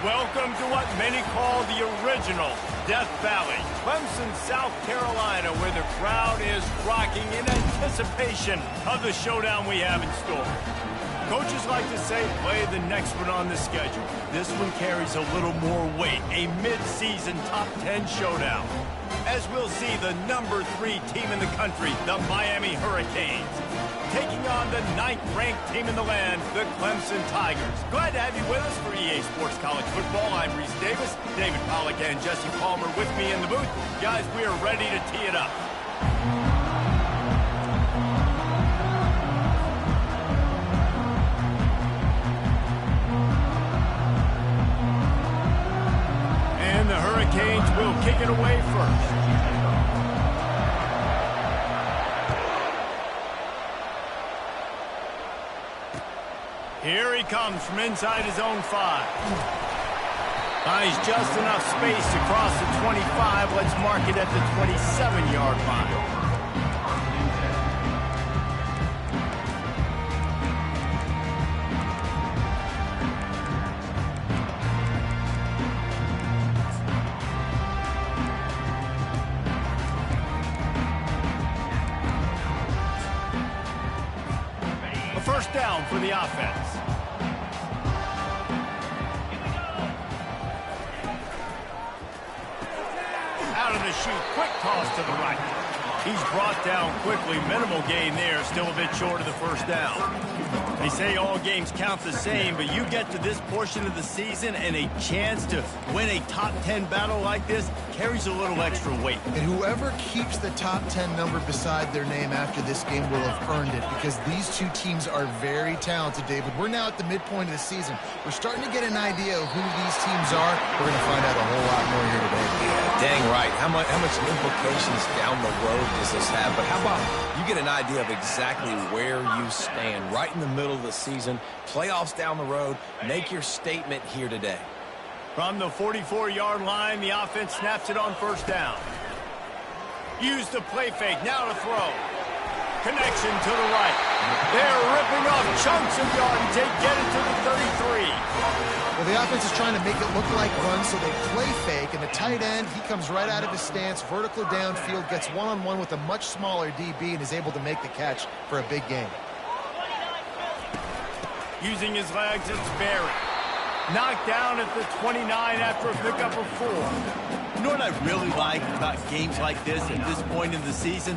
Welcome to what many call the original Death Valley, Clemson, South Carolina, where the crowd is rocking in anticipation of the showdown we have in store. Coaches like to say, play the next one on the schedule. This one carries a little more weight, a mid-season top 10 showdown. As we'll see the number 3 team in the country, the Miami Hurricanes, taking on the 9th-ranked team in the land, the Clemson Tigers. Glad to have you with us for EA Sports College Football. I'm Reese Davis, David Pollack and Jesse Palmer with me in the booth. Guys, we are ready to tee it up. And the Hurricanes will kick it away first. Here he comes from inside his own 5. Buys just enough space to cross the 25. Let's mark it at the 27-yard line. A first down for the offense. Out of the chute, quick toss to the right. He's brought down quickly. Minimal gain there, still a bit short of the first down. They say all games count the same, but you get to this portion of the season and a chance to win a top 10 battle like this carries a little extra weight. And whoever keeps the top 10 number beside their name after this game will have earned it, because these two teams are very talented, David. We're now at the midpoint of the season. We're starting to get an idea of who these teams are. We're going to find out a whole lot more here today. Yeah, dang right. How much implications down the road does this have? But how about you get an idea of exactly where you stand right in the middle of the season, playoffs down the road, make your statement here today. From the 44-yard line, the offense snaps it on first down. Use the play fake, now to throw. Connection to the right. They're ripping off chunks of yardage. They get it to the 33. Well, the offense is trying to make it look like run, so they play fake, and the tight end, he comes right out of his stance, vertical downfield, gets one-on-one with a much smaller DB, and is able to make the catch for a big gain. Using his legs, it's Barry. Knocked down at the 29 after a pickup of 4. You know what I really like about games like this at this point in the season?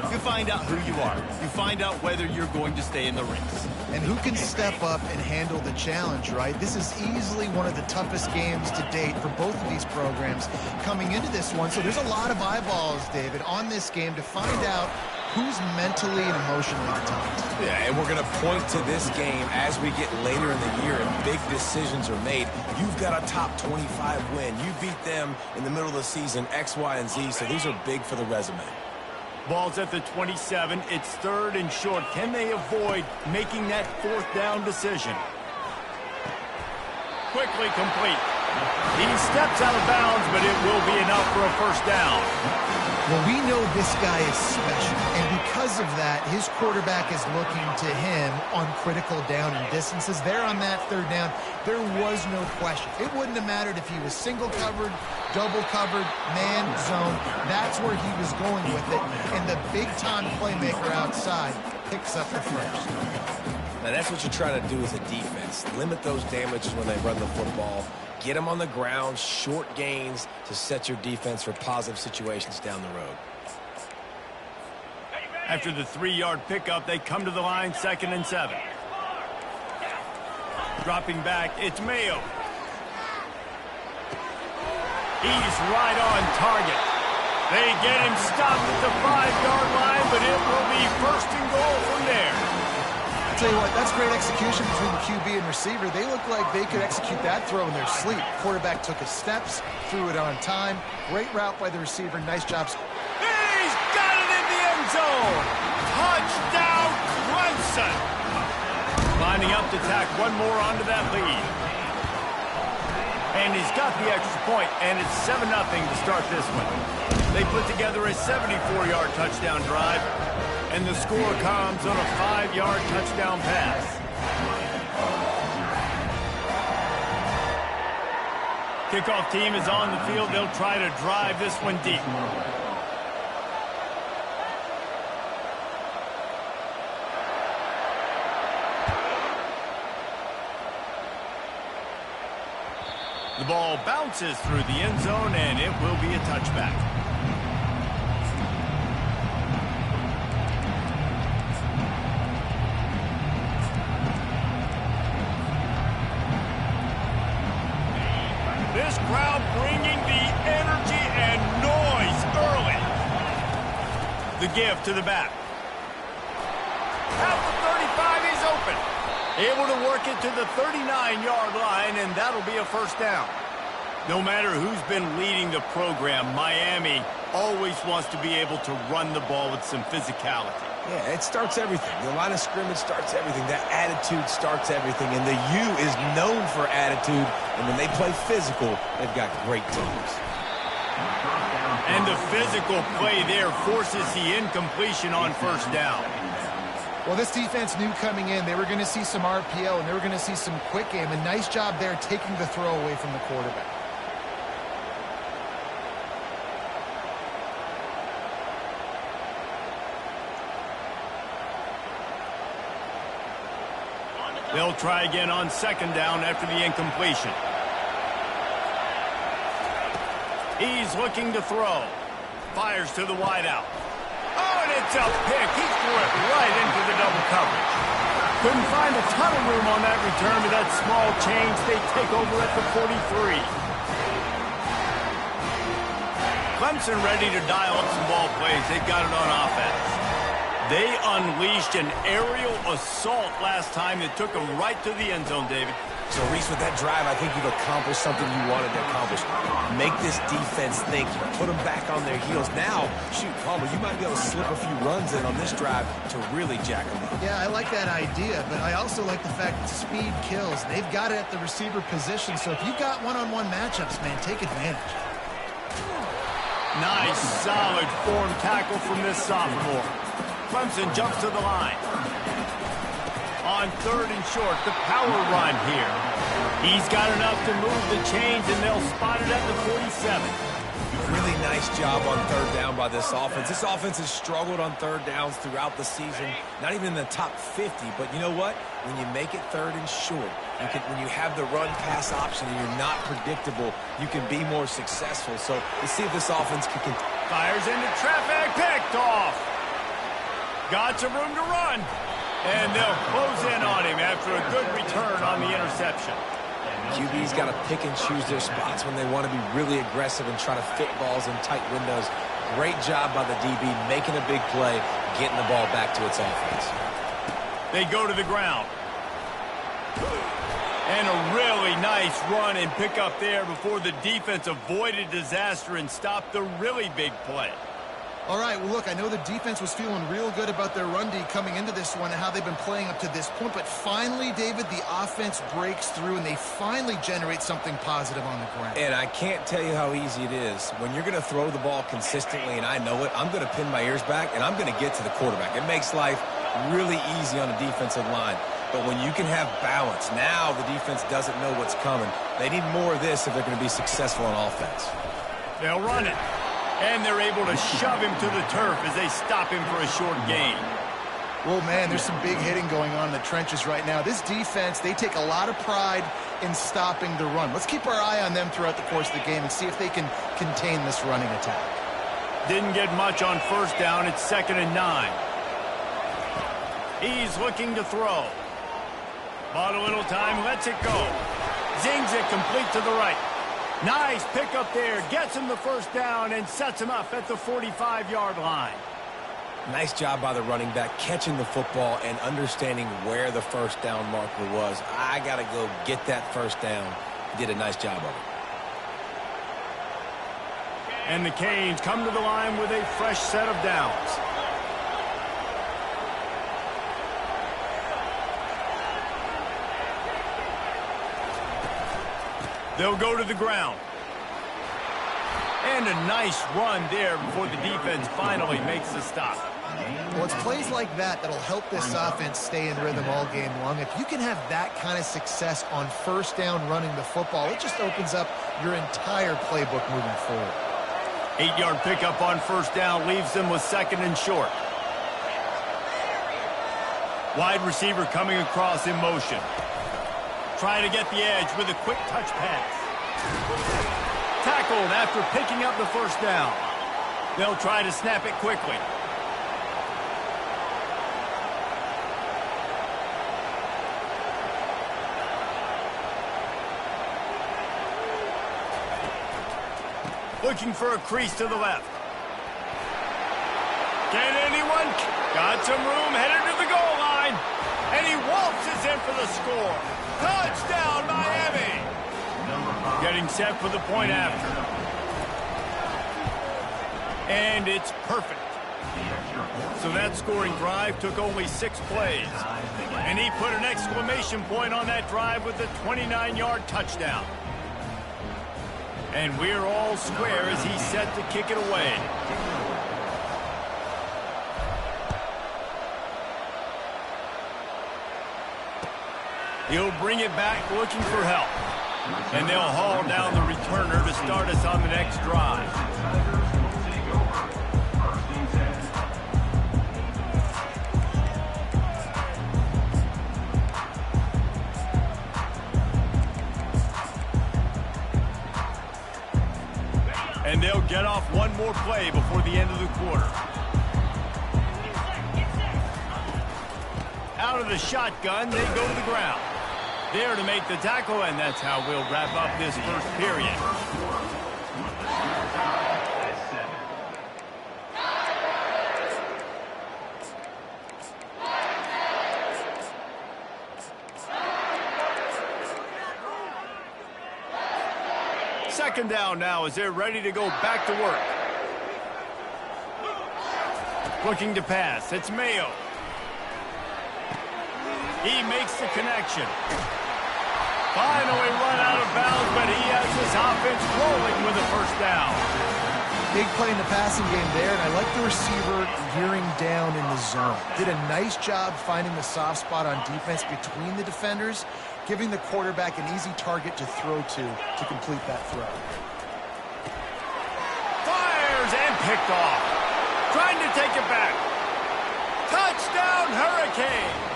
You find out who you are. You find out whether you're going to stay in the race. And who can step up and handle the challenge, right? This is easily one of the toughest games to date for both of these programs coming into this one. So there's a lot of eyeballs, David, on this game to find out who's mentally and emotionally the toughest. Yeah, and we're going to point to this game as we get later in the year and big decisions are made. You've got a top 25 win. You beat them in the middle of the season, X, Y, and Z, so these are big for the resume. Ball's at the 27. It's third and short. Can they avoid making that fourth down decision? Quickly complete. He steps out of bounds, but it will be enough for a first down. Well, we know this guy is special, and because of that, his quarterback is looking to him on critical down and distances. There on that third down, there was no question. It wouldn't have mattered if he was single covered, double covered, man, zone. That's where he was going with it, and the big-time playmaker outside picks up the first. Now, that's what you're trying to do as a defense. Limit those damages when they run the football. Get them on the ground, short gains to set your defense for positive situations down the road. After the 3-yard pickup, they come to the line, 2nd and 7. Dropping back, it's Mayo. He's right on target. They get him stopped at the 5-yard line, but it will be 1st and goal from there. Tell you what, that's great execution between the QB and receiver. They look like they could execute that throw in their sleep. Quarterback took his steps, threw it on time. Great route by the receiver. Nice job. He's got it in the end zone. Touchdown, Clemson. Lining up to tack one more onto that lead. And he's got the extra point, and it's 7-0 to start this one. They put together a 74-yard touchdown drive. And the score comes on a 5-yard touchdown pass. Kickoff team is on the field. They'll try to drive this one deep. The ball bounces through the end zone, and it will be a touchback. This crowd bringing the energy and noise early. The give to the back. At the 35, he's open. Able to work it to the 39-yard line, and that'll be a first down. No matter who's been leading the program, Miami always wants to be able to run the ball with some physicality. Yeah, it starts everything. The line of scrimmage starts everything. That attitude starts everything. And the U is known for attitude. And when they play physical, they've got great teams. And the physical play there forces the incompletion on first down. Well, this defense knew coming in they were going to see some RPO and they were going to see some quick game. A nice job there taking the throw away from the quarterback. They'll try again on second down after the incompletion. He's looking to throw. Fires to the wideout. Oh, and it's a pick. He threw it right into the double coverage. Couldn't find a ton of room on that return with that small change. They take over at the 43. Clemson ready to dial up some ball plays. They've got it on offense. They unleashed an aerial assault last time that took them right to the end zone, David. So, Reese, with that drive, I think you've accomplished something you wanted to accomplish. Make this defense think. Put them back on their heels. Now, shoot, Palmer, you might be able to slip a few runs in on this drive to really jack them up. Yeah, I like that idea, but I also like the fact that speed kills. They've got it at the receiver position, so if you've got one-on-one matchups, man, take advantage. Nice, solid form tackle from this sophomore. Clemson jumps to the line. On third and short, the power run here. He's got enough to move the chains, and they'll spot it at the 47. Really nice job on third down by this offense. This offense has struggled on third downs throughout the season. Not even in the top 50, but you know what? When you make it third and short, when you have the run-pass option and you're not predictable, you can be more successful. So let's see if this offense can continue. Fires into traffic, picked off. Got some room to run. And they'll close in on him after a good return on the interception. QB's got to pick and choose their spots when they want to be really aggressive and try to fit balls in tight windows. Great job by the DB making a big play, getting the ball back to its offense. They go to the ground. And a really nice run and pick up there before the defense avoided disaster and stopped the really big play. All right, well, look, I know the defense was feeling real good about their run D coming into this one and how they've been playing up to this point, but finally, David, the offense breaks through and they finally generate something positive on the ground. And I can't tell you how easy it is. When you're going to throw the ball consistently, and I know it, I'm going to pin my ears back, and I'm going to get to the quarterback. It makes life really easy on a defensive line. But when you can have balance, now the defense doesn't know what's coming. They need more of this if they're going to be successful on offense. They'll run it. And they're able to shove him to the turf as they stop him for a short gain. Well, man, there's some big hitting going on in the trenches right now. This defense, they take a lot of pride in stopping the run. Let's keep our eye on them throughout the course of the game and see if they can contain this running attack. Didn't get much on first down. It's 2nd and 9. He's looking to throw. Bought a little time, lets it go. Zings it complete to the right. Nice pick up there, gets him the first down and sets him up at the 45-yard line. Nice job by the running back, catching the football and understanding where the first down marker was. I got to go get that first down. He did a nice job of it. And the Canes come to the line with a fresh set of downs. They'll go to the ground. And a nice run there before the defense finally makes the stop. Well, it's plays like that that'll help this offense stay in rhythm all game long. If you can have that kind of success on first down running the football, it just opens up your entire playbook moving forward. 8-yard pickup on first down leaves them with second and short. Wide receiver coming across in motion. Trying to get the edge with a quick touch pass. Tackled after picking up the first down. They'll try to snap it quickly. Looking for a crease to the left. Can anyone? Got some room, headed to the goal line. And he waltzes in for the score. Touchdown, Miami. Getting set for the point after. And it's perfect. So that scoring drive took only 6 plays. And he put an exclamation point on that drive with a 29-yard touchdown. And we're all square as he's set to kick it away. He'll bring it back looking for help. And they'll haul down the returner to start us on the next drive. And they'll get off one more play before the end of the quarter. Out of the shotgun, they go to the ground. There to make the tackle, and that's how we'll wrap up this first period. Second down now as they're ready to go back to work. Looking to pass. It's Mayo. He makes the connection. Finally run out of bounds, but he has his offense rolling with a first down. Big play in the passing game there, and I like the receiver gearing down in the zone. Did a nice job finding the soft spot on defense between the defenders, giving the quarterback an easy target to throw to complete that throw. Fires and picked off. Trying to take it back. Touchdown, Hurricanes.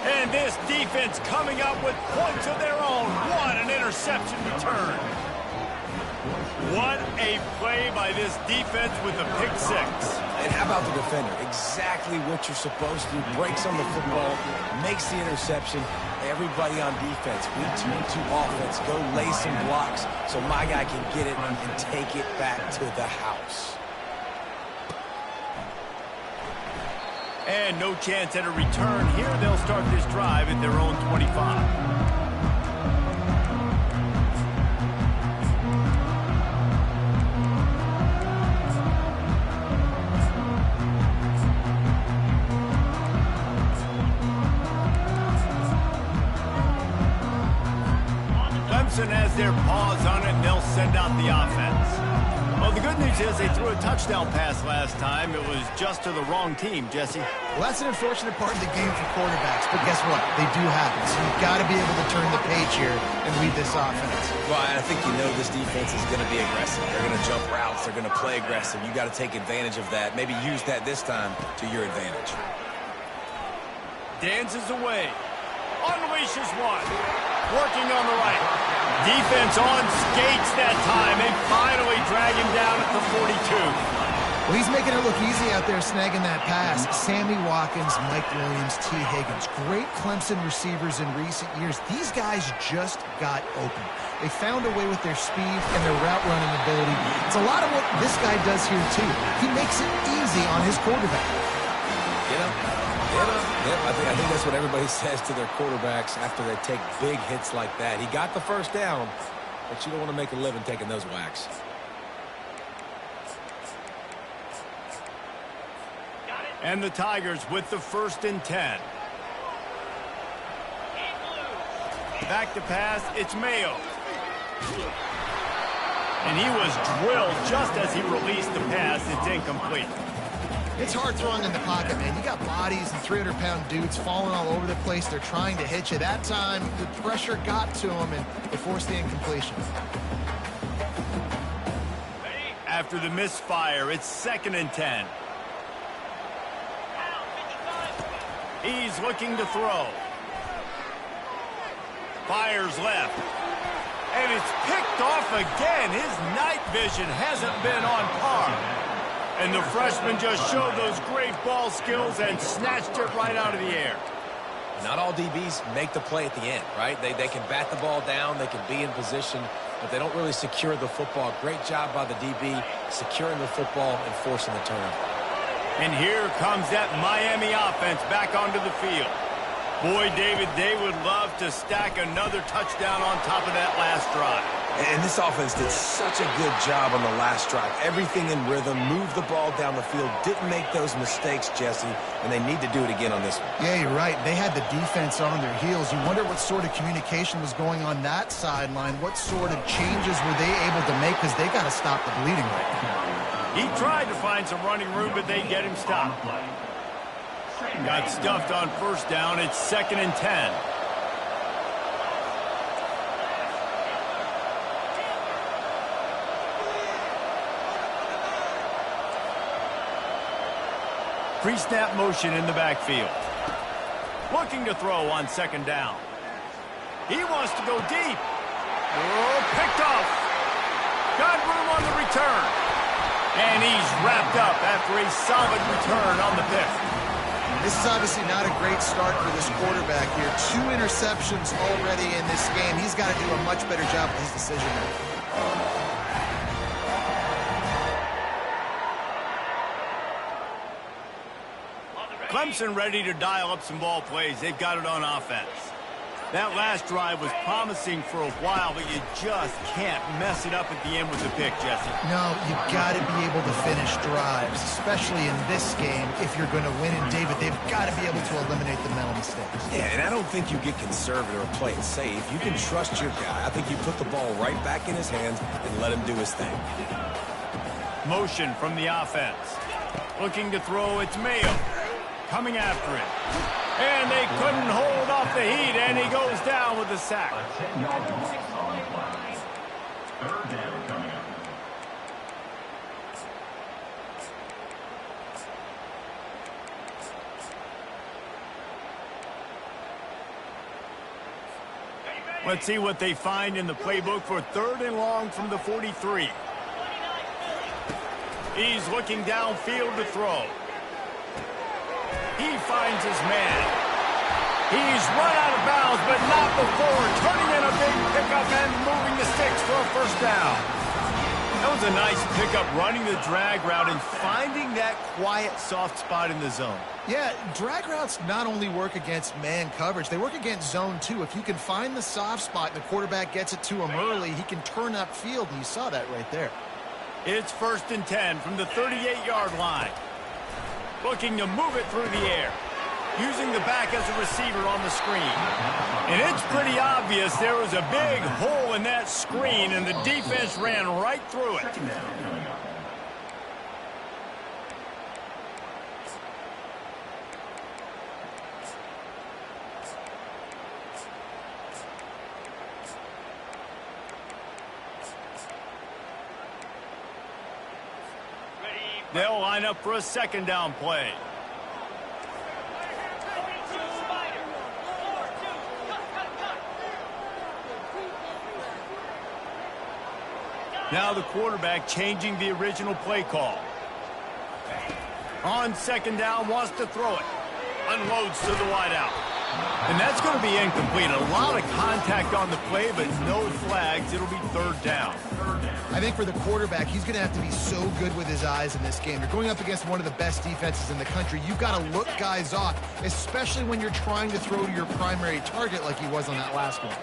And this defense coming up with points of their own. What an interception return. What a play by this defense with a pick six. And how about the defender? Exactly what you're supposed to. Breaks on the football, makes the interception. Everybody on defense, we turn to offense. Go lay some blocks so my guy can get it and take it back to the house. And no chance at a return here. They'll start this drive at their own 25. Clemson has their paws on it, and they'll send out the offense. Well, the good news is they threw a touchdown pass last time. It was just to the wrong team, Jesse. Well, that's an unfortunate part of the game for quarterbacks, but guess what? They do happen. So you've got to be able to turn the page here and read this offense. Well, I think you know this defense is going to be aggressive. They're going to jump routes. They're going to play aggressive. You got to take advantage of that. Maybe use that this time to your advantage. Dances away. Unleashes one. Working on the right. Defense on skates that time. They finally drag him down at the 42. Well, he's making it look easy out there snagging that pass. Sammy Watkins, Mike Williams, T. Higgins. Great Clemson receivers in recent years. These guys just got open. They found a way with their speed and their route running ability. It's a lot of what this guy does here, too. He makes it easy on his quarterback. Get him. Get him. Yep, I think that's what everybody says to their quarterbacks after they take big hits like that. He got the first down, but you don't want to make a living taking those whacks. And the Tigers with the 1st and 10. Back to pass, it's Mayo. And he was drilled just as he released the pass. It's incomplete. It's hard throwing in the pocket, man. You got bodies and 300-pound dudes falling all over the place. They're trying to hit you. That time, the pressure got to them, and they forced the incompletion. After the misfire, it's 2nd and 10. He's looking to throw. Fires left. And it's picked off again. His night vision hasn't been on par. And the freshman just showed those great ball skills and snatched it right out of the air. Not all DBs make the play at the end, right? They can bat the ball down, they can be in position, but they don't really secure the football. Great job by the DB securing the football and forcing the turnover. And here comes that Miami offense back onto the field. Boy, David, they would love to stack another touchdown on top of that last drive. And this offense did such a good job on the last drive. Everything in rhythm, moved the ball down the field, didn't make those mistakes, Jesse, and they need to do it again on this one. Yeah, you're right. They had the defense on their heels. You wonder what sort of communication was going on that sideline. What sort of changes were they able to make, because they got to stop the bleeding right now. He tried to find some running room, but they get him stopped. Got stuffed on 1st down. It's 2nd and 10. Pre-snap motion in the backfield. Looking to throw on 2nd down. He wants to go deep. Oh, picked off. Got room on the return. And he's wrapped up after a solid return on the pick. This is obviously not a great start for this quarterback here. 2 interceptions already in this game. He's got to do a much better job with his decision making. Clemson ready to dial up some ball plays. They've got it on offense. That last drive was promising for a while, but you just can't mess it up at the end with the pick, Jesse. No, you got to be able to finish drives, especially in this game. If you're going to win, and David, they've got to be able to eliminate the mental mistakes. Yeah, and I don't think you get conservative or play it safe. You can trust your guy. I think you put the ball right back in his hands and let him do his thing. Motion from the offense. Looking to throw, it's Mayo. Coming after it. And they couldn't hold off the heat, and he goes down with the sack. Let's see what they find in the playbook for 3rd and long from the 43. He's looking downfield to throw. He finds his man. He's run out of bounds, but not before turning in a big pickup and moving the sticks for a 1st down. That was a nice pickup, running the drag route and finding that quiet, soft spot in the zone. Yeah, drag routes not only work against man coverage, they work against zone too. If you can find the soft spot and the quarterback gets it to him early, he can turn upfield, and you saw that right there. It's 1st and 10 from the 38-yard line. Looking to move it through the air. Using the back as a receiver on the screen. And it's pretty obvious there was a big hole in that screen, and the defense ran right through it. They'll line up for a 2nd down play. Now the quarterback changing the original play call. On 2nd down, wants to throw it. Unloads to the wideout. And that's going to be incomplete. A lot of contact on the play, but no flags. It'll be 3rd down. I think for the quarterback, he's going to have to be so good with his eyes in this game. You're going up against one of the best defenses in the country. You've got to look guys off, especially when you're trying to throw to your primary target like he was on that last one.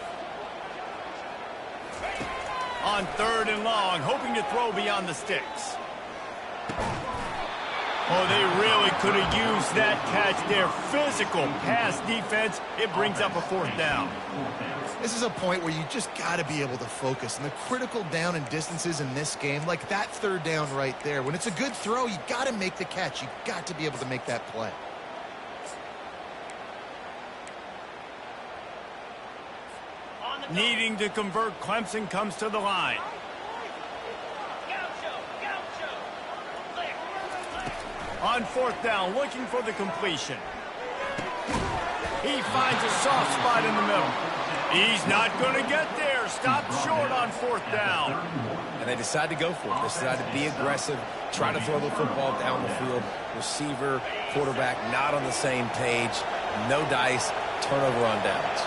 On 3rd and long, hoping to throw beyond the sticks. Oh, they really could have used that catch there. Physical pass defense. It brings up a 4th down. This is a point where you just got to be able to focus. And the critical down and distances in this game, like that third down right there, when it's a good throw, you got to make the catch. You got to be able to make that play. Needing to convert, Clemson comes to the line. On fourth down, looking for the completion. He finds a soft spot in the middle. He's not going to get there. Stopped short on fourth down. And they decide to go for it. They decide to be aggressive, try to throw the football down the field. Receiver, quarterback, not on the same page. No dice, turnover on downs.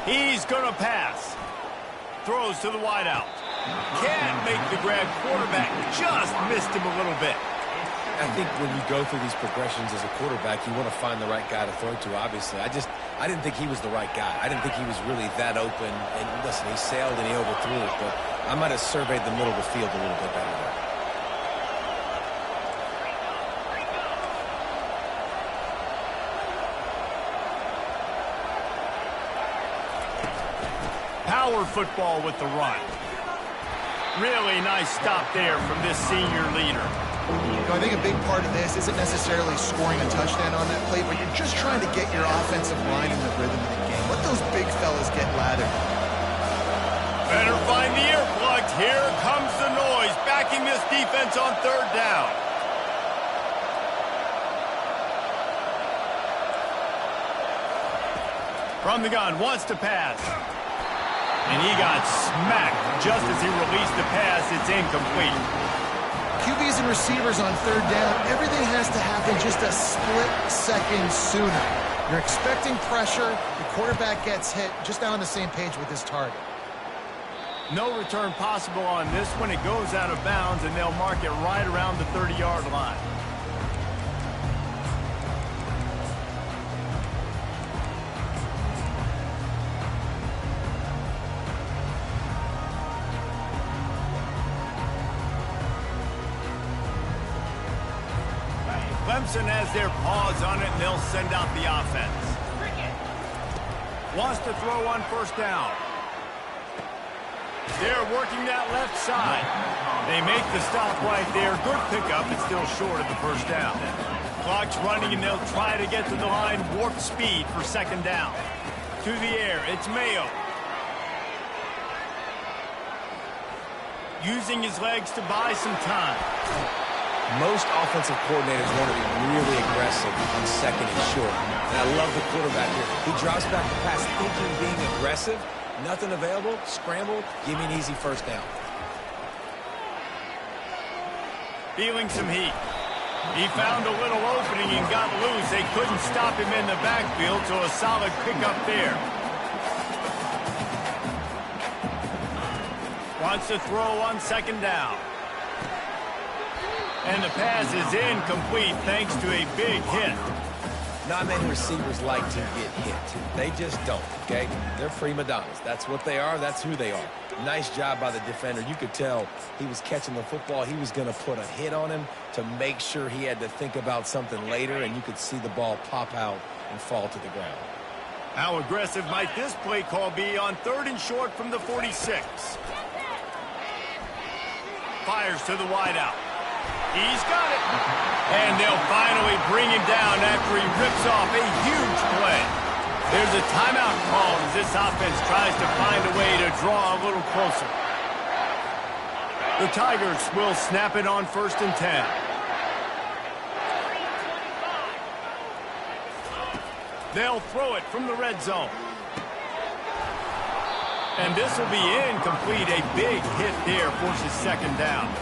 He's going to pass. Throws to the wideout. Can't make the grab. Quarterback just missed him a little bit. I think when you go through these progressions as a quarterback, you want to find the right guy to throw to, obviously. I didn't think he was the right guy. I didn't think he was really that open. And listen, he sailed and he overthrew it, but I might have surveyed the middle of the field a little bit better there. Power football with the run. Really nice stop there from this senior leader. I think a big part of this isn't necessarily scoring a touchdown on that play, but you're just trying to get your offensive line in the rhythm of the game. Let those big fellas get lathered. Better find the earplugs. Here comes the noise, backing this defense on third down. From the gun, wants to pass. And he got smacked just as he released the pass. It's incomplete. QBs and receivers on third down, everything has to happen just a split second sooner. You're expecting pressure, the quarterback gets hit, just not on the same page with his target. No return possible on this one. It goes out of bounds, and they'll mark it right around the 30-yard line. Clemson has their paws on it, and they'll send out the offense. Wants to throw on first down. They're working that left side. They make the stop right there. Good pickup. It's still short of the first down. Clock's running, and they'll try to get to the line. Warp speed for second down. To the air, it's Mayo. Using his legs to buy some time. Most offensive coordinators want to be really aggressive on second and short. And I love the quarterback here. He drops back the pass thinking being aggressive. Nothing available. Scramble. Give me an easy first down. Feeling some heat. He found a little opening and got loose. They couldn't stop him in the backfield, so a solid pickup there. Wants to throw on second down. And the pass is incomplete thanks to a big hit. Not many receivers like to get hit. They just don't, okay? They're prima donnas. That's what they are. That's who they are. Nice job by the defender. You could tell he was catching the football. He was going to put a hit on him to make sure he had to think about something later, and you could see the ball pop out and fall to the ground. How aggressive might this play call be on third and short from the 46? Fires to the wideout. He's got it. And they'll finally bring him down after he rips off a huge play. There's a timeout called as this offense tries to find a way to draw a little closer. The Tigers will snap it on first and 10. They'll throw it from the red zone. And this will be incomplete. A big hit there forces second down.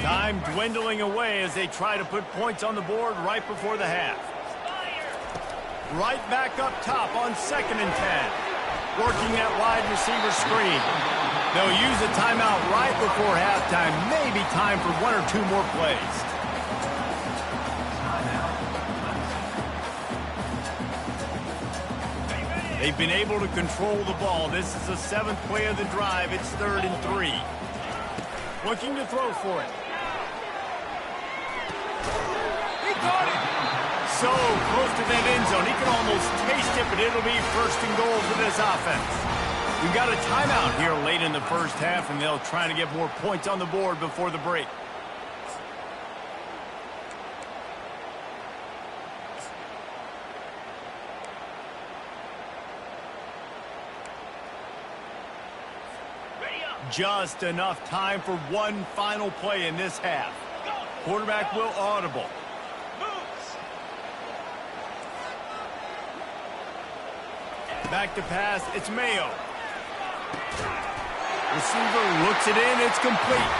Time dwindling away as they try to put points on the board right before the half. Right back up top on second and 10. Working that wide receiver screen. They'll use a timeout right before halftime. Maybe time for one or two more plays. They've been able to control the ball. This is the seventh play of the drive. It's 3rd and 3. Looking to throw for it. So close to that end zone. He can almost taste it, but it'll be first and goal for this offense. We've got a timeout here late in the first half, and they'll try to get more points on the board before the break. Just enough time for one final play in this half. Quarterback will audible. Back to pass, it's Mayo. Receiver looks it in, it's complete.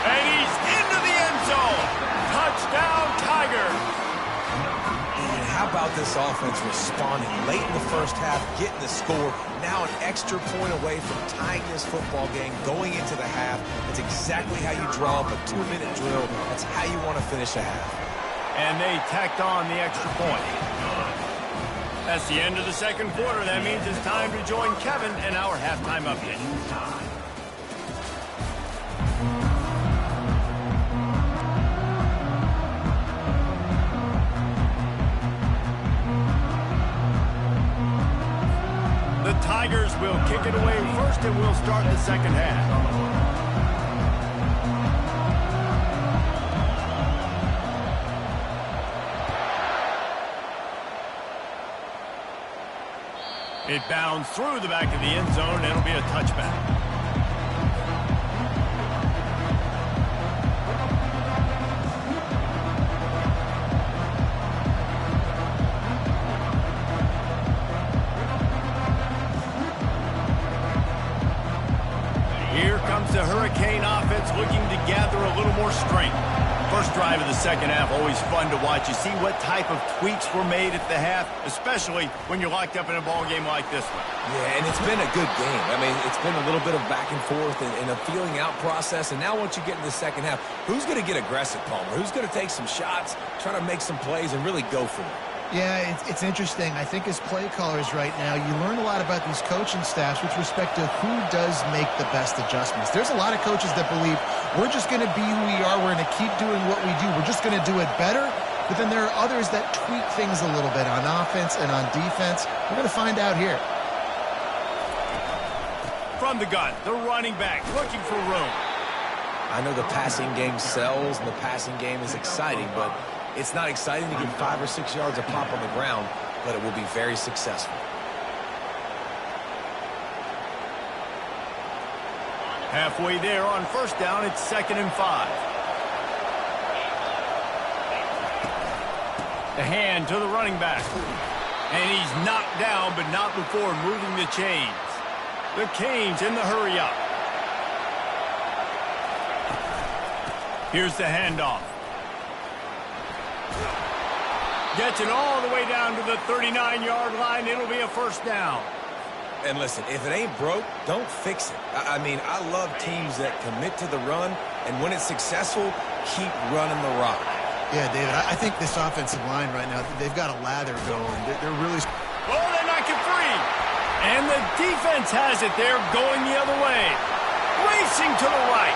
And he's into the end zone. Touchdown, Tigers. And how about this offense responding late in the first half, getting the score, now an extra point away from tying this football game, going into the half. That's exactly how you draw up a 2-minute drill. That's how you want to finish a half. And they tacked on the extra point. That's the end of the second quarter. That means it's time to join Kevin and our halftime update. The Tigers will kick it away first, and we'll start the second half. It bounds through the back of the end zone, and it'll be a touchback. Here comes the Hurricane offense looking to gather a little more strength. First drive of the second half, always fun to watch. You see what type of tweaks were made at the half, especially when you're locked up in a ball game like this one. Yeah, and it's been a good game. I mean, it's been a little bit of back and forth and a feeling out process. And now once you get in the second half, who's going to get aggressive, Palmer? Who's going to take some shots, try to make some plays, and really go for it? Yeah, it's interesting. I think as play callers right now, you learn a lot about these coaching staffs with respect to who does make the best adjustments. There's a lot of coaches that believe we're just going to be who we are. We're going to keep doing what we do. We're just going to do it better. But then there are others that tweak things a little bit on offense and on defense. We're going to find out here. From the gun, the running back looking for room. I know the passing game sells and the passing game is exciting, but it's not exciting to get 5 or 6 yards of pop on the ground, but it will be very successful. Halfway there on first down, it's 2nd and 5. The hand to the running back. And he's knocked down, but not before moving the chains. The Canes in the hurry-up. Here's the handoff. Gets it all the way down to the 39-yard line. It'll be a first down. And listen, if it ain't broke, don't fix it. I mean, I love teams that commit to the run, and when it's successful, keep running the rock. Yeah, David, I think this offensive line right now, they've got a lather going. They're really... Oh, they knock it free. And the defense has it there, going the other way. Racing to the right.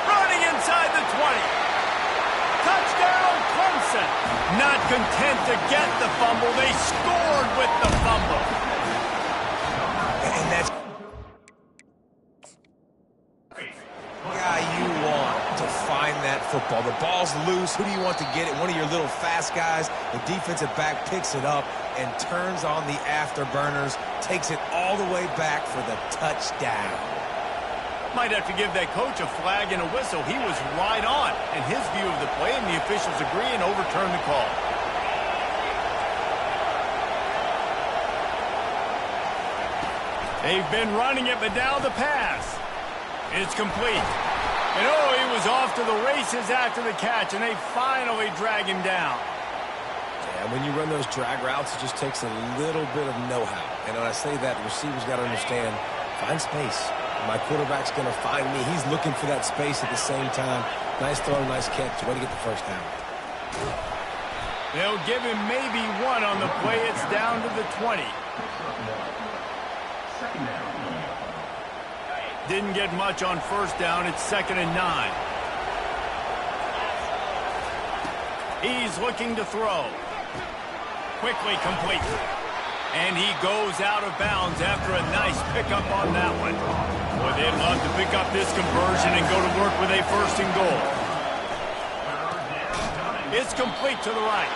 Running inside the 20. Touchdown, Clemson. Not content to get the fumble, they scored with the fumble. And that's guy you want to find that football. The ball's loose. Who do you want to get it? One of your little fast guys. The defensive back picks it up and turns on the afterburners, takes it all the way back for the touchdown. Might have to give that coach a flag and a whistle. He was right on in his view of the play, and the officials agree and overturn the call. They've been running it, but now the pass. It's complete. And oh, he was off to the races after the catch, and they finally drag him down. Yeah, when you run those drag routes, it just takes a little bit of know-how. And when I say that, the receiver's got to understand, find space. My quarterback's going to find me. He's looking for that space at the same time. Nice throw, nice catch. Way to get the first down. They'll give him maybe one on the play. It's down to the 20. Didn't get much on first down. It's 2nd and 9. He's looking to throw. Quickly complete. And he goes out of bounds after a nice pickup on that one. Boy, they'd love to pick up this conversion and go to work with a 1st and goal. It's complete to the right.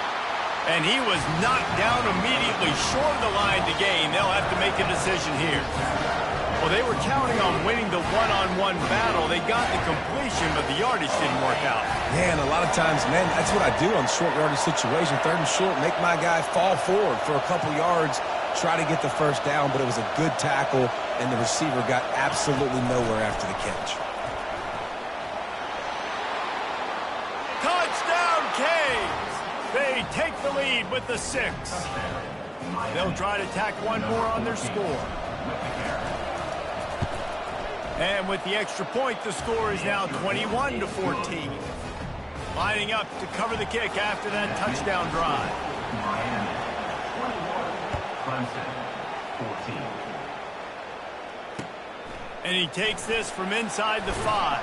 And he was knocked down immediately short of the line to gain. They'll have to make a decision here. Well, they were counting on winning the one-on-one battle. They got the completion, but the yardage didn't work out. Man, a lot of times, man, that's what I do on short yardage situation. 3rd and short, make my guy fall forward for a couple yards, try to get the 1st down, but it was a good tackle, and the receiver got absolutely nowhere after the catch. Touchdown, Canes! They take the lead with the 6. They'll try to tack one more on their score. And with the extra point, the score is now 21-14. Lining up to cover the kick after that touchdown drive. Clemson, 14. And he takes this from inside the 5.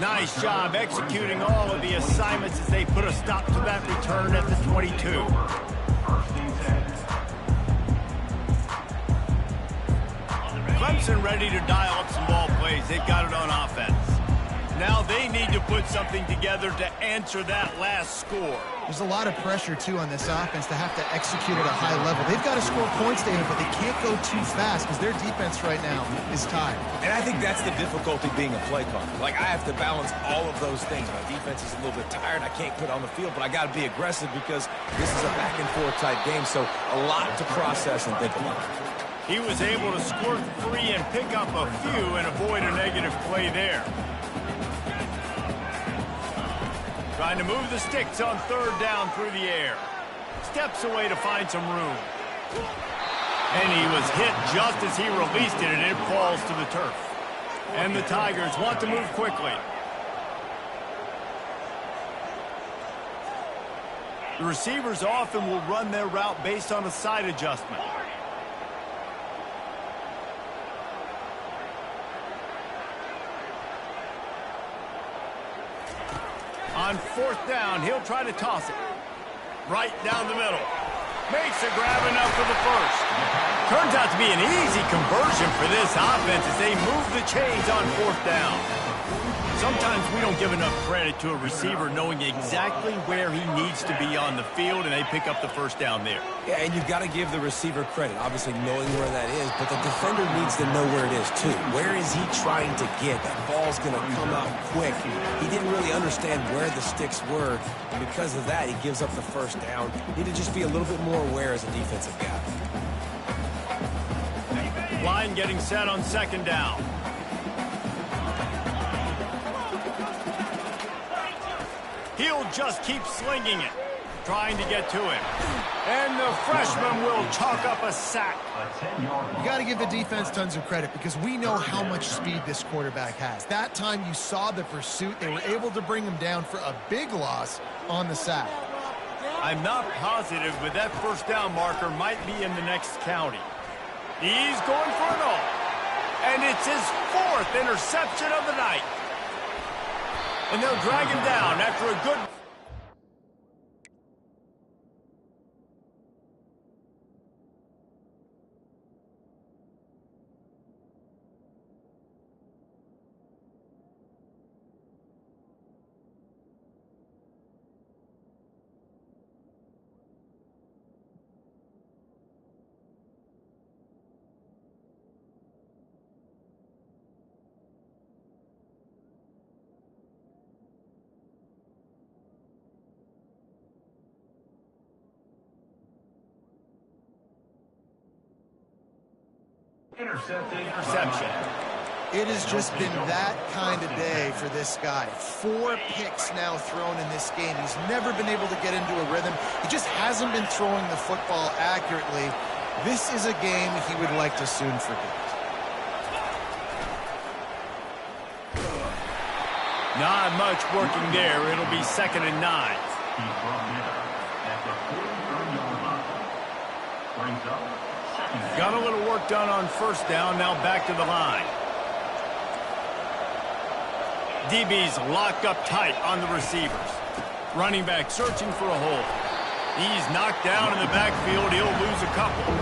Nice job executing all of the assignments as they put a stop to that return at the 22. Clemson ready to dial up some ball plays. They've got it on offense. Now they need to put something together to answer that last score. There's a lot of pressure, too, on this offense to have to execute at a high level. They've got to score points, David, but they can't go too fast because their defense right now is tired. And I think that's the difficulty being a play caller. Like, I have to balance all of those things. My defense is a little bit tired. I can't put on the field, but I got to be aggressive because this is a back-and-forth type game, so a lot to process and think about. He was able to squirt free and pick up a few and avoid a negative play there. Trying to move the sticks on 3rd down through the air. Steps away to find some room. And he was hit just as he released it, and it falls to the turf. And the Tigers want to move quickly. The receivers often will run their route based on a side adjustment. On 4th down, he'll try to toss it. Right down the middle. Makes a grab enough for the 1st. Turns out to be an easy conversion for this offense as they move the chains on 4th down. Sometimes we don't give enough credit to a receiver knowing exactly where he needs to be on the field, and they pick up the 1st down there. Yeah, and you've got to give the receiver credit, obviously knowing where that is, but the defender needs to know where it is too. Where is he trying to get? That ball's going to come out quick. He didn't really understand where the sticks were, and because of that, he gives up the 1st down. Need to just be a little bit more aware as a defensive guy. Line getting set on 2nd down. He'll just keep slinging it, trying to get to him. And the freshman will chalk up a sack. You got to give the defense tons of credit because we know how much speed this quarterback has. That time you saw the pursuit. They were able to bring him down for a big loss on the sack. I'm not positive, but that 1st down marker might be in the next county. He's going for it all. And it's his 4th interception of the night. And they'll drag him down after a good... Interception. It has just been that kind of day for this guy. 4 picks now thrown in this game. He's never been able to get into a rhythm. He just hasn't been throwing the football accurately. This is a game he would like to soon forget. Not much working there. It'll be 2nd and 9. Got a little work done on 1st down. Now back to the line. DB's locked up tight on the receivers. Running back searching for a hole. He's knocked down in the backfield. He'll lose a couple.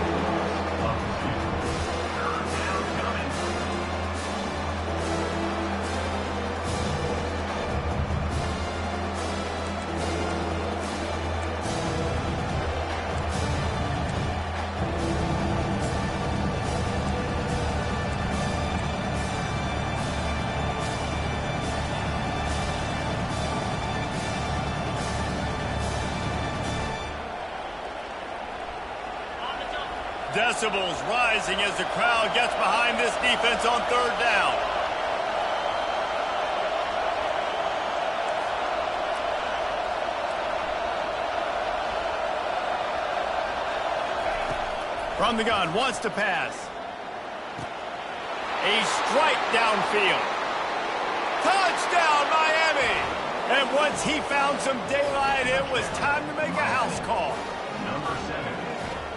Decibels rising as the crowd gets behind this defense on third down. From the gun, wants to pass. A strike downfield. Touchdown, Miami! And once he found some daylight, it was time to make a house call. Number 7.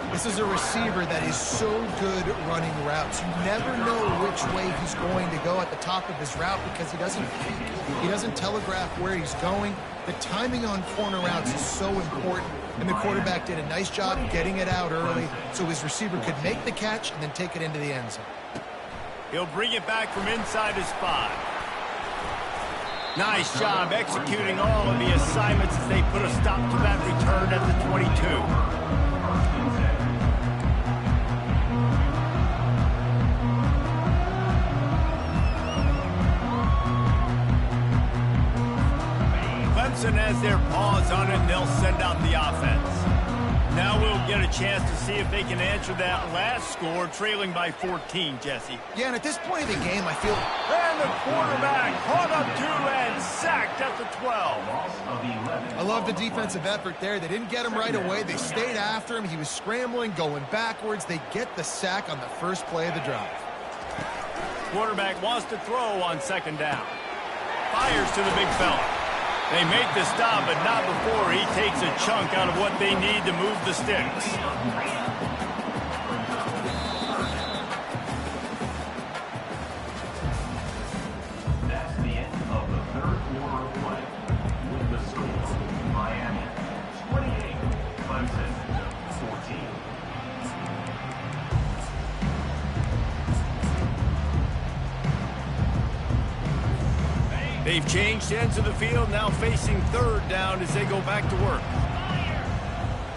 This is a receiver that is so good running routes. You never know which way he's going to go at the top of his route because he doesn't telegraph where he's going. The timing on corner routes is so important, and the quarterback did a nice job getting it out early so his receiver could make the catch and then take it into the end zone. He'll bring it back from inside his 5. Nice job executing all of the assignments as they put a stop to that return at the 22. Clemson has their paws on it, and they'll send out the offense. Now we'll get a chance to see if they can answer that last score, trailing by 14, Jesse. Yeah, and at this point of the game, I feel... And the quarterback caught up to and sacked at the 12. I love the defensive effort there. They didn't get him right away. They stayed after him. He was scrambling, going backwards. They get the sack on the first play of the drive. Quarterback wants to throw on second down. Fires to the big fella. They make the stop, but not before he takes a chunk out of what they need to move the sticks. That's the end of the third quarter of play. With the score, Miami 28, Clemson 14. They've changed ends of the field, now facing third down as they go back to work.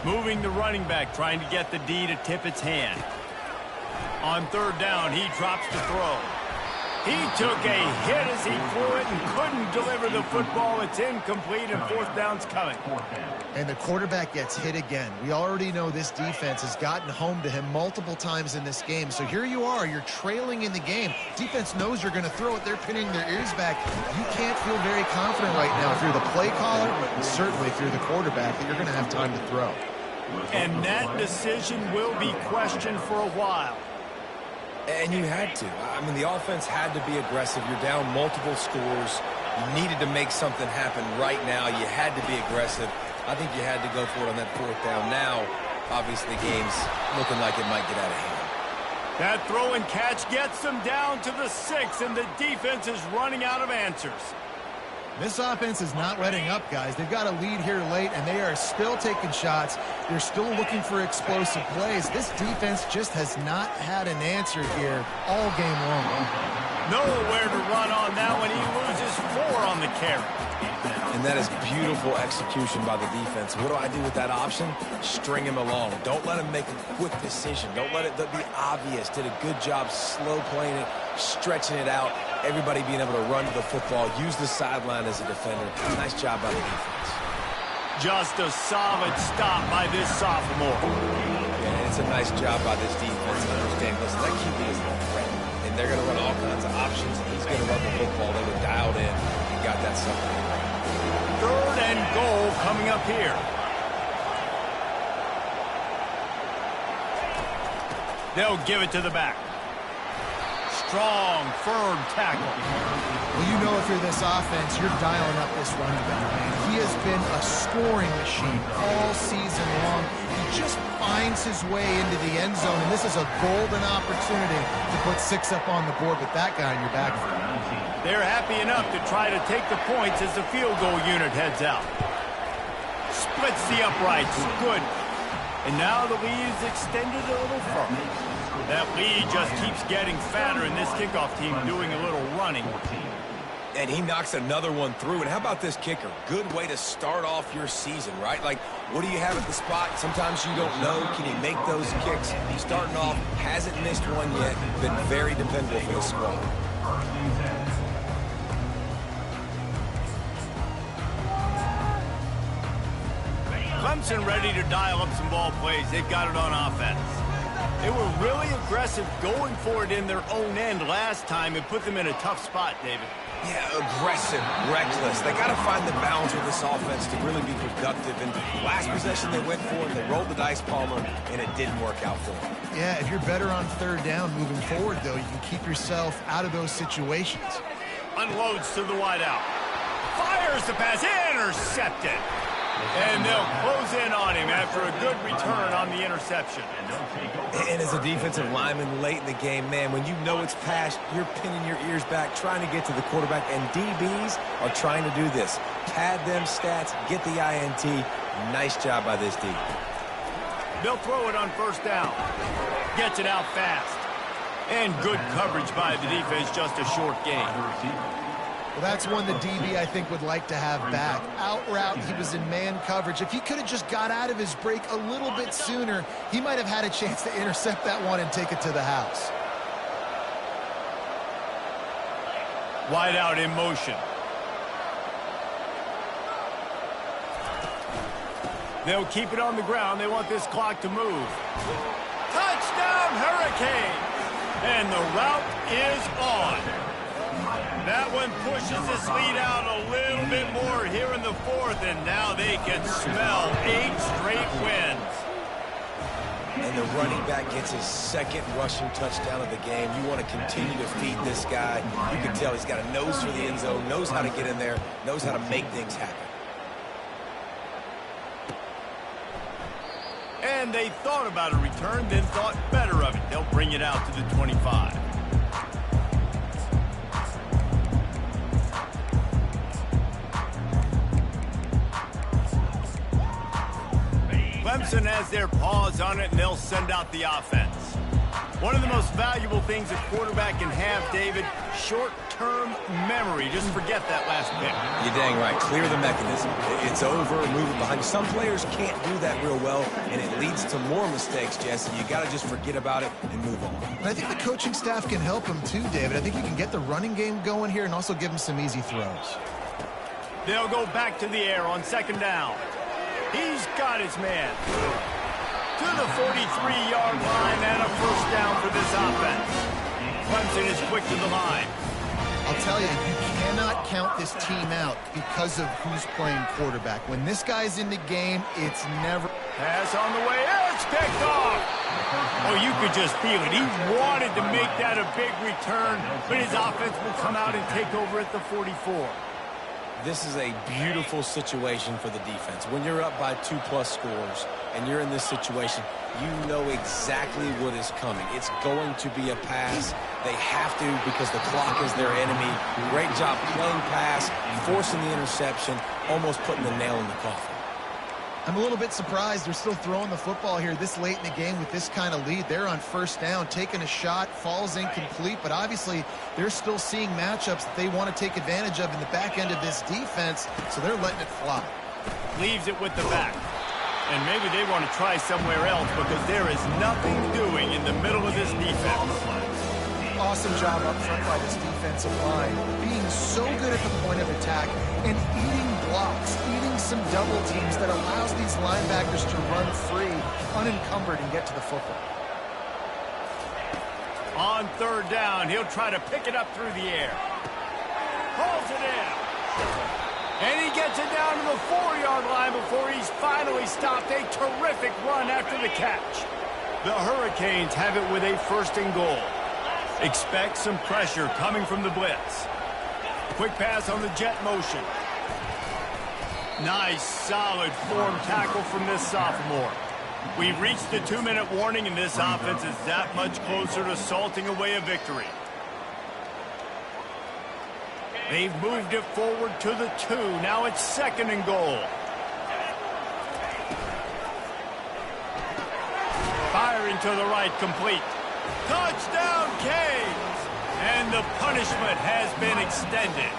Moving the running back, trying to get the D to tip its hand. On third down, he drops to throw. He took a hit as he threw it and couldn't deliver the football. It's incomplete, and fourth down's coming. And the quarterback gets hit again. We already know this defense has gotten home to him multiple times in this game. So here you are, you're trailing in the game. Defense knows you're going to throw it. They're pinning their ears back. You can't feel very confident right now if you're the play caller, and certainly if you're the quarterback, that you're going to have time to throw. And that decision will be questioned for a while. And you had to. I mean, the offense had to be aggressive. You're down multiple scores. You needed to make something happen right now. You had to be aggressive. I think you had to go for it on that fourth down. Now, obviously, the game's looking like it might get out of hand. That throw and catch gets them down to the 6, and the defense is running out of answers. This offense is not letting up, guys. They've got a lead here late, and they are still taking shots. They're still looking for explosive plays. This defense just has not had an answer here all game long. Nowhere to run on that one. He loses 4 on the carry. And that is beautiful execution by the defense. What do I do with that option? String him along. Don't let him make a quick decision. Don't let it be obvious. Did a good job slow playing it, stretching it out. Everybody being able to run to the football, use the sideline as a defender. Nice job by the defense. Just a solid stop by this sophomore. Yeah, it's a nice job by this defense. Understand, listen, that QB is a threat. And they're going to run all kinds of options. He's going to run the football. They were dialed in and got that something. Third and goal coming up here. They'll give it to the back. Strong, firm tackle. Well, you know if you're this offense, you're dialing up this running back, man. He has been a scoring machine all season long. He just finds his way into the end zone, and this is a golden opportunity to put 6 up on the board with that guy in your backfield. They're happy enough to try to take the points as the field goal unit heads out. Splits the uprights. Good. And now the lead is extended a little further. That lead just keeps getting fatter, and this kickoff team doing a little running. And he knocks another one through. And how about this kicker? Good way to start off your season, right? Like, what do you have at the spot? Sometimes you don't know. Can he make those kicks? Starting off, hasn't missed one yet. Been very dependable for the squad. Clemson ready to dial up some ball plays. They've got it on offense. They were really aggressive going for it in their own end last time and put them in a tough spot, David. Yeah, aggressive, reckless. They got to find the balance with this offense to really be productive. And last possession they went for it, they rolled the dice, Palmer, and it didn't work out for them. Yeah, if you're better on third down moving forward, though, you can keep yourself out of those situations. Unloads to the wideout. Fires the pass. Intercepted. And they'll close in on him after a good return on the interception. And as a defensive lineman late in the game, man, when you know it's passed, you're pinning your ears back, trying to get to the quarterback, and DBs are trying to do this. Pad them stats, get the INT. Nice job by this D. They'll throw it on first down. Gets it out fast. And good coverage by the defense, just a short gain. Well, that's one the DB, I think, would like to have back. Out route, he was in man coverage. If he could have just got out of his break a little bit sooner, he might have had a chance to intercept that one and take it to the house. Wide out in motion. They'll keep it on the ground. They want this clock to move. Touchdown, Hurricane! And the route is on. That one pushes this lead out a little bit more here in the fourth, and now they can smell 8 straight wins. And the running back gets his second rushing touchdown of the game. You want to continue to feed this guy. You can tell he's got a nose for the end zone, knows how to get in there, knows how to make things happen. And they thought about a return, then thought better of it. They'll bring it out to the 25. Clemson has their paws on it, and they'll send out the offense. One of the most valuable things a quarterback can have, David, short-term memory. Just forget that last pick. You're dang right. Clear the mechanism. It's over, move it behind you. Some players can't do that real well, and it leads to more mistakes, Jesse. You got to just forget about it and move on. And I think the coaching staff can help him too, David. I think you can get the running game going here and also give him some easy throws. They'll go back to the air on second down. He's got his man. To the 43-yard line and a first down for this offense. Clemson is quick to the line. I'll tell you cannot count this team out because of who's playing quarterback. When this guy's in the game, it's never... Pass on the way. It's picked off. Oh, you could just feel it. He wanted to make that a big return, but his offense will come out and take over at the 44. This is a beautiful situation for the defense. When you're up by 2+ scores and you're in this situation, you know exactly what is coming. It's going to be a pass. They have to because the clock is their enemy. Great job playing pass, forcing the interception, almost putting the nail in the coffin. I'm a little bit surprised they're still throwing the football here this late in the game with this kind of lead. They're on first down, taking a shot, falls incomplete, but obviously they're still seeing matchups that they want to take advantage of in the back end of this defense, so they're letting it fly. Leaves it with the back. And maybe they want to try somewhere else because there is nothing doing in the middle of this defense. Awesome job up front by this defensive line, being so good at the point of attack and eating blocks, eating some double teams that allows these linebackers to run free, unencumbered, and get to the football. On third down, he'll try to pick it up through the air. Pulls it in. And he gets it down to the 4-yard line before he's finally stopped. A terrific run after the catch. The Hurricanes have it with a first and goal. Expect some pressure coming from the blitz. Quick pass on the jet motion. Nice, solid form tackle from this sophomore. We've reached the 2-minute warning, and this offense is that much closer to salting away a victory. They've moved it forward to the 2. Now it's second and goal. to the right, complete. Touchdown, Canes! And the punishment has been extended.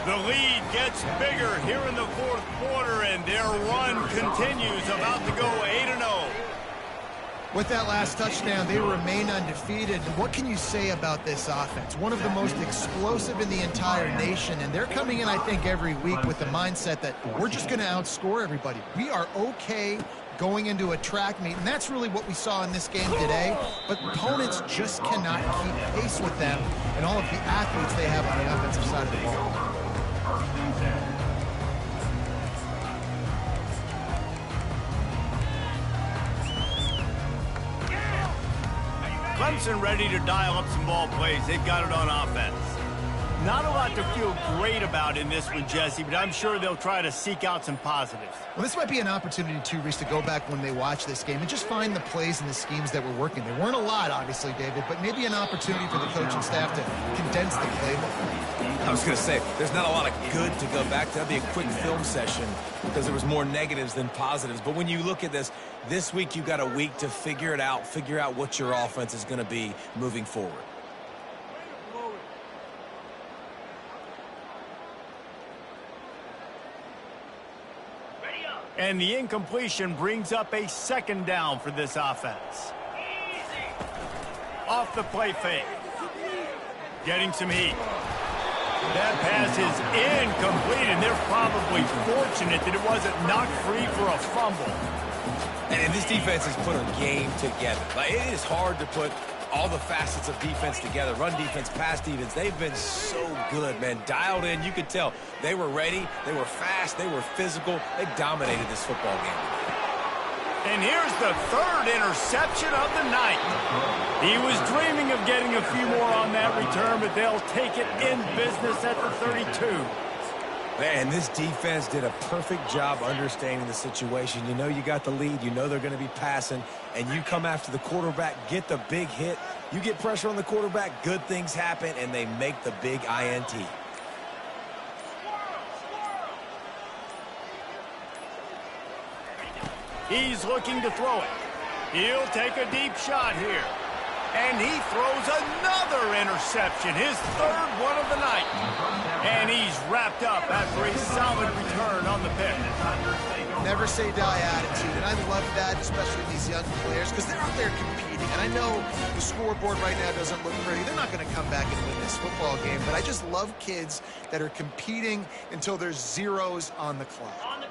The lead gets bigger here in the fourth quarter, and their run continues, about to go 8-0. With that last touchdown, they remain undefeated. What can you say about this offense? One of the most explosive in the entire nation, and they're coming in, I think, every week with the mindset that we're just going to outscore everybody. We are okay going into a track meet, and that's really what we saw in this game today. But opponents just cannot keep pace with them and all of the athletes they have on the offensive side of the ball. Clemson ready to dial up some ball plays. They've got it on offense. Not a lot to feel great about in this one, Jesse, but I'm sure they'll try to seek out some positives. Well, this might be an opportunity, too, Reese, to go back when they watch this game and just find the plays and the schemes that were working. There weren't a lot, obviously, David, but maybe an opportunity for the coaching staff to condense the playbook. I was going to say, there's not a lot of good to go back to. That'd be a quick film session because there was more negatives than positives. But when you look at this week you got a week to figure it out, figure out what your offense is going to be moving forward. And the incompletion brings up a second down for this offense. Off the play fake. Getting some heat. That pass is incomplete, and they're probably fortunate that it wasn't knocked free for a fumble. And this defense has put a game together. Like, it is hard to put all the facets of defense together. Run defense, pass defense. They've been so good, man. Dialed in. You could tell they were ready. They were fast. They were physical. They dominated this football game. And here's the third interception of the night. He was dreaming of getting a few more on that return, but they'll take it in business at the 32. Man, this defense did a perfect job understanding the situation. You know you got the lead. You know they're going to be passing. And you come after the quarterback, get the big hit. You get pressure on the quarterback, good things happen, and they make the big INT. He's looking to throw it. He'll take a deep shot here. And he throws another interception, his third one of the night. And he's wrapped up after a solid return on the pick. Never say die attitude, and I love that, especially these young players, because they're out there competing. And I know the scoreboard right now doesn't look pretty. They're not going to come back and win this football game, but I just love kids that are competing until there's zeros on the clock.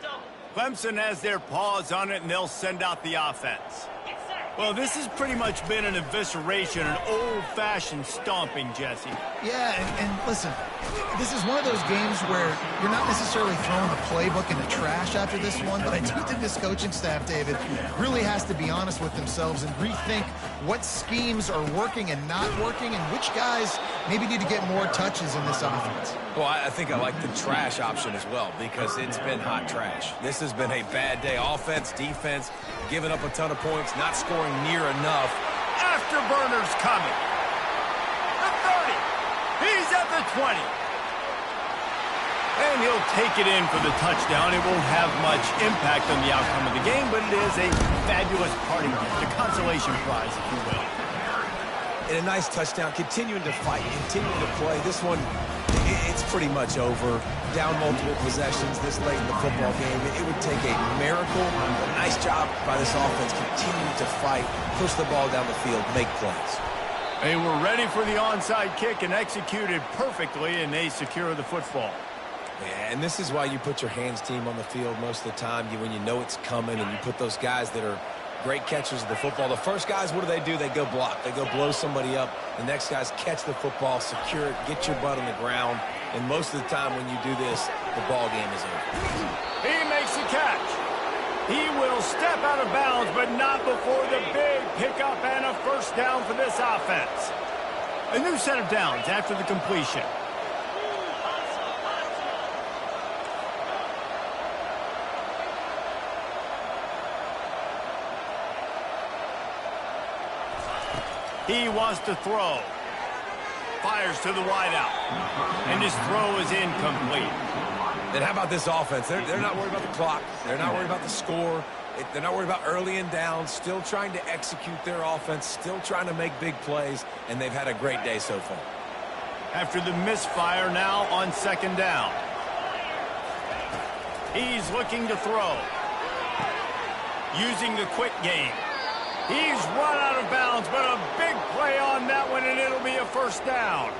Clemson has their paws on it, and they'll send out the offense. Well, this has pretty much been an evisceration, an old-fashioned stomping, Jesse. Yeah, and listen, this is one of those games where you're not necessarily throwing the playbook in the trash after this one, but I do think this coaching staff, David, really has to be honest with themselves and rethink what schemes are working and not working and which guys maybe need to get more touches in this offense. Well, I think I like the trash option as well because it's been hot trash. This has been a bad day. Offense, defense, giving up a ton of points, not scoring near enough. Afterburner's coming. The 30. He's at the 20. And he'll take it in for the touchdown. It won't have much impact on the outcome of the game, but it is a fabulous parting gift, a consolation prize, if you will. And a nice touchdown, continuing to fight, continuing to play. This one, it's pretty much over. Down multiple possessions this late in the football game. It would take a miracle. A nice job by this offense, continuing to fight, push the ball down the field, make plays. They were ready for the onside kick and executed perfectly, and they secure the football. Yeah, and this is why you put your hands team on the field most of the time. When you know it's coming and you put those guys that are great catchers of the football. The first guys, what do? They go block. They go blow somebody up. The next guys catch the football, secure it, get your butt on the ground. And most of the time when you do this, the ball game is over. He makes the catch. He will step out of bounds, but not before the big pickup and a first down for this offense. A new set of downs after the completion. He wants to throw. Fires to the wideout. And his throw is incomplete. And how about this offense? They're not worried about the clock. They're not worried about the score. They're not worried about early and down. Still trying to execute their offense. Still trying to make big plays. And they've had a great day so far. After the misfire, now on second down. He's looking to throw. Using the quick game. He's run out of bounds, but a big play on that one, and it'll be a first down.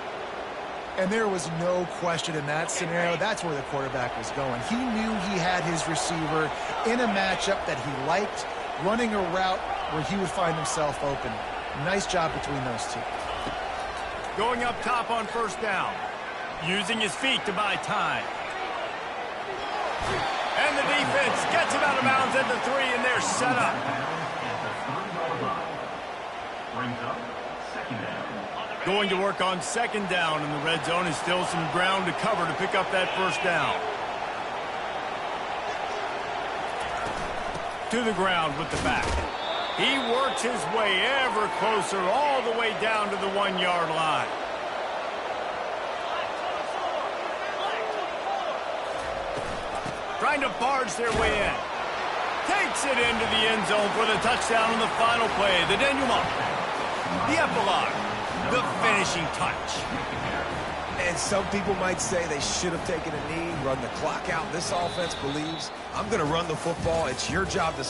And there was no question in that scenario. That's where the quarterback was going. He knew he had his receiver in a matchup that he liked, running a route where he would find himself open. Nice job between those two. Going up top on first down. Using his feet to buy time. And the defense gets him out of bounds at the 3, and they're set up. Brings up second down. Going to work on second down in the red zone, is still some ground to cover to pick up that first down. To the ground with the back. He works his way ever closer all the way down to the 1-yard line. Trying to barge their way in. Takes it into the end zone for the touchdown on the final play. The denouement. The epilogue. The finishing touch. And some people might say they should have taken a knee, run the clock out. This offense believes, I'm going to run the football. It's your job to